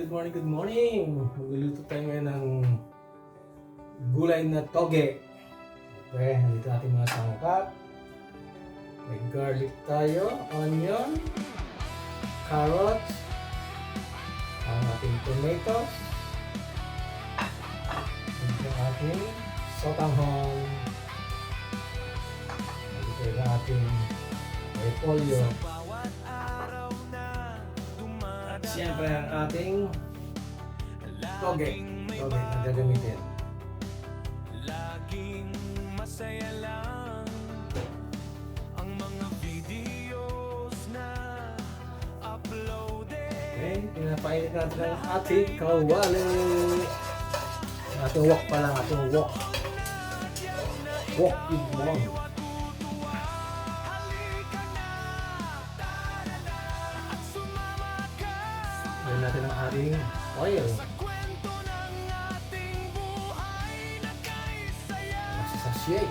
good morning, good morning! Magluluto tayo ngayon ng gulay na toge. Okay, nandito natin mga sangkap. May garlic tayo, onion, carrots, ang ating tomatoes, ang ating sotanghon, ang ating repolyo. Siyempre ang ating toge na gagamitin. Laging masaya lang ang mga videos na uploaded. Okay, pinapainit natin ang ating kawali. Ating wok pa lang, ating wok. Wok with mom. Gawin natin ang ating oil. Masasasiyay.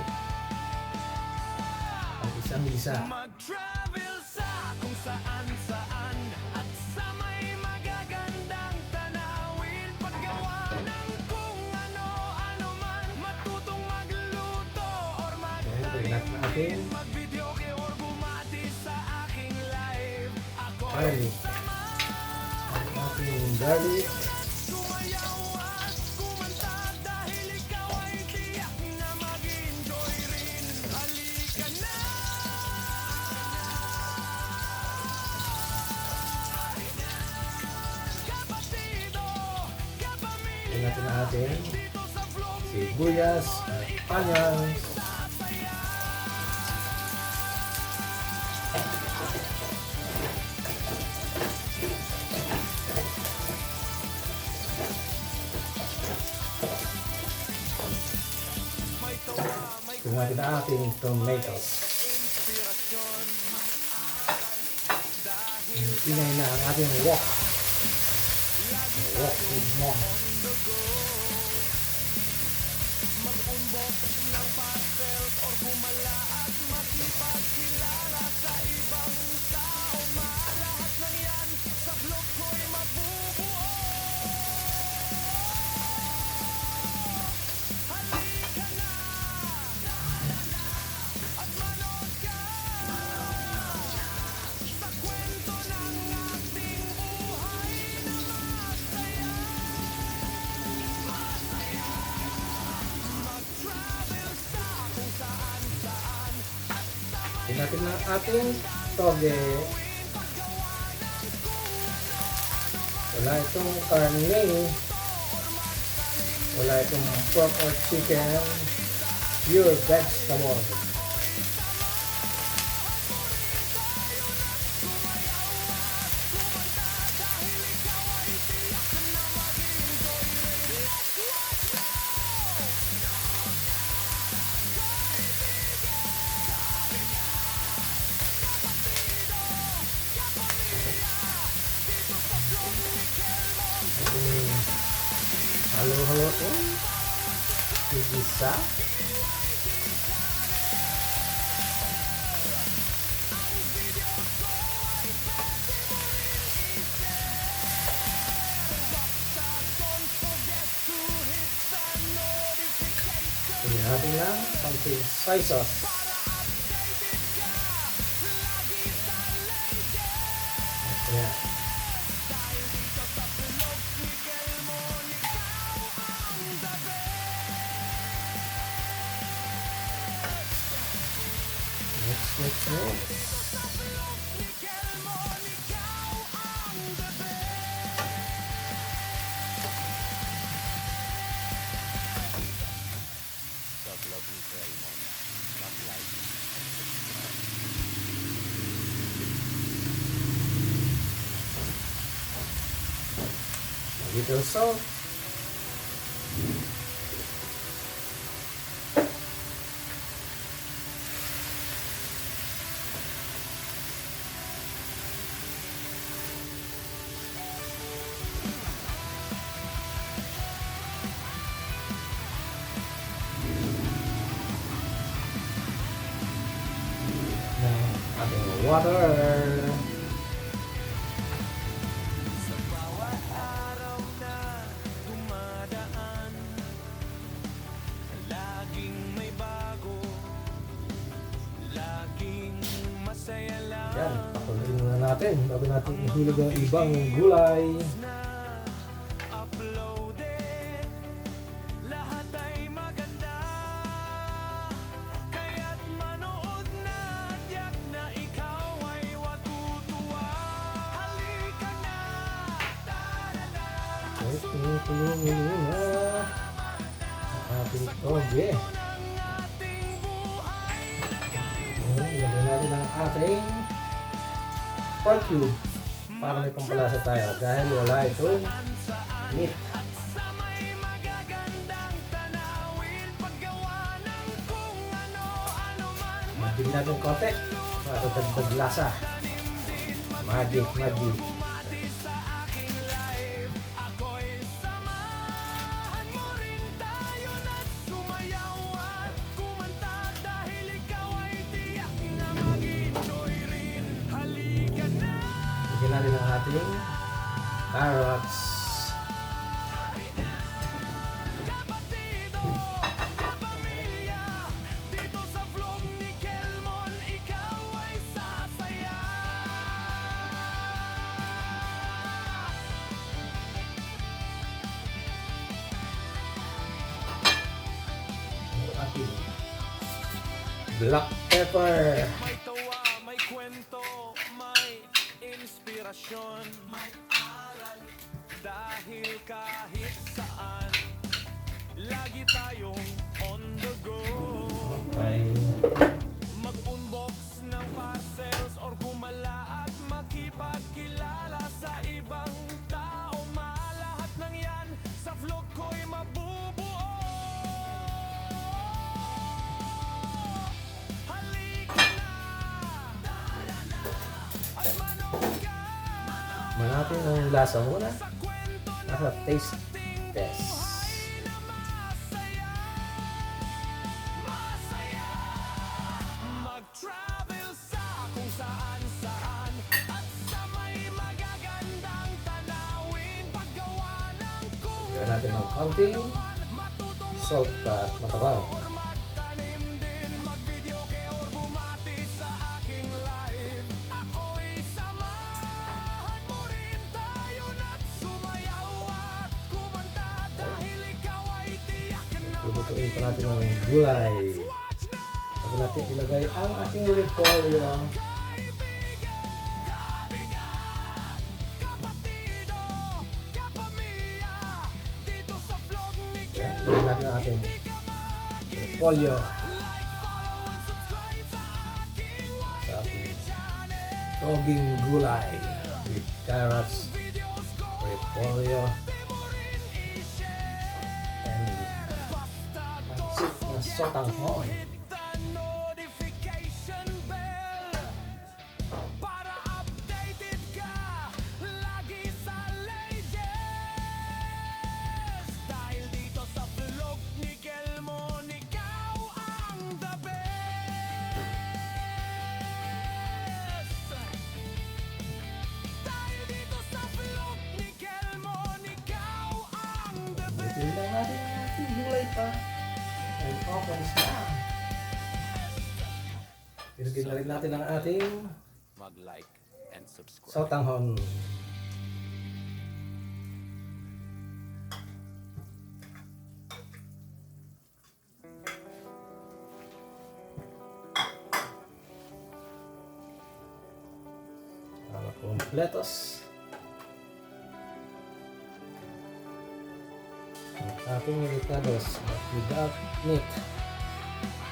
Ang isang isa. Mag-travel sa kung saan-saan at sa may magagandang tanawin. Paggawa ng kung ano-ano man, matutong magluto or Gawin natin ang ating mag-video or bumati sa aking live. Ako garlic. Ang ating garlic. sumayaw at kumanta dahil ikaw ay tiyak na mag-enjoy rin. Halika na! Kapatido, kapamilya, Gawin natin ang ating dito sa vlog ni sibuyas at onions. Gawin natin ang ating tomatoes. Ingay na ang ating wok. Wok with mom. mag-unbox ng parcels or kumala at makipagkilala sa ibang tao. Lahat ng yan sa vlog ko'y mabubuo. Halika na at manood ka sa kwento ng ating buhay na masaya. Mag-travel sa kung saan-saan at sa may Gawin natin ang ating toge. Wala itong karne. Wala itong pork or chicken. Pure vegetable. Halo-halo ko. Igisa. Pili natin lang konting soy sauce. Ayan. Mix. A little salt. Water. Sa bawat araw Yan, pakuloyin muna natin bago natin ihulog ang ibang gulay. uploaded. Lahat ay maganda, kaya't manood na, tiyak na ikaw ay matutuwa. Halika na, ta-da-da. Okay, tulungan muna ang ating toge. Ilagay natin ang ating pork cube para may pampalasa tayo dahil wala itong meat. Sa may magagandang tanawin, paggawa ng kung ano-ano man. Magiging natin konti para dagdag lasa. Magic. Bumati sa aking live, ako'y samahan mo rin tayo na't sumayaw at kumanta dahil ikaw ay tiyak na mag-enjoy rin. Halika na, Bigyan natin ang ating carrots. kapatido, kapamilya, dito sa vlog ni Kelmon, ikaw ay sasaya. Ang ating black pepper. May tawa, may kwento, may inspirasyon, may aral. Dahil kahit saan, lagi tayong on the go. Okay. Mag-unbox ng parcels or gumala at makipagkilala sa ibang tao. Lahat ng yan sa vlog ko'y mabubuo. Halika na, at manood ka Manatin ang lasa muna. sa kwento na Nasa taste test. masaya. Masaya. Mag-travel sa kung saan-saan at sa may magagandang tanawin, paggawa ng kung Gawin natin ng counting matutong salt at matabang. or magtanim din, mag-videoke or bumati sa aking live. Ako'y samahan mo rin tayo na't sumayaw at kumanta dahil ikaw ay tiyak na Lutuin pa natin ang gulay. Bago natin ilagay ang ating repolyo. kapatido, kapamilya, dito sa vlog ni Yan, ilagay natin ang ating repolyo sa ating toging gulay with carrots, repolyo, and pansit na sotanghon. the notification bell para updated ka lagi sa latest. Dahil dito sa vlog ni Kelmon, ikaw ang the best. Dahil dito sa vlog ni Kelmon, ikaw ang the best. Lutuin lang natin ang ating gulay pa. And opens na. Ilagay na rin natin ang ating Mag-like and subscribe. sotanghon. Para kompletos ang ating militados but without meat.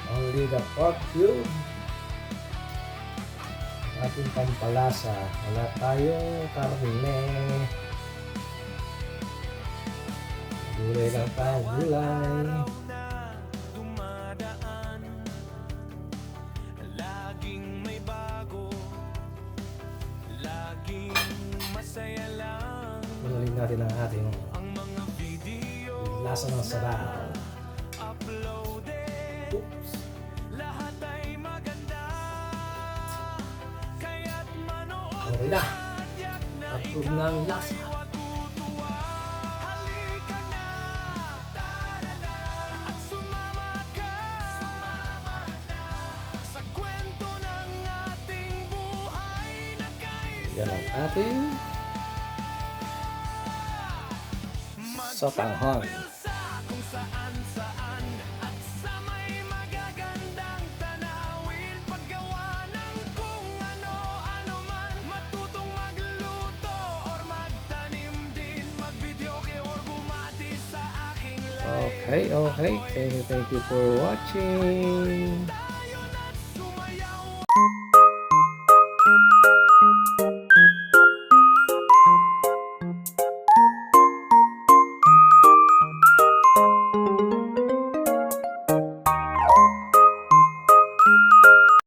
Only the pork cube. Ating pampalasa. Wala tayong karne. Gulay lang tayo. Gulay. Araw na dumadaan, laging may bago, laging masaya lang. Manulig natin ang ating Ang mga video lasa ng sarap. uploaded, Oops. lahat ay maganda, kaya't manood Okay na. tiyak na Approve ikaw ng lasa. ay matutuwa. Halika na, ta-da-da, at sumama ka sa kwento ng ating buhay. Yan ang ating sotanghon. Sa kung saan-saan at sa may magagandang tanawin, paggawa ng kung ano-ano man, matutong magluto or magtanim din, mag-videoke or bumati sa aking live. Okay. Thank you for watching.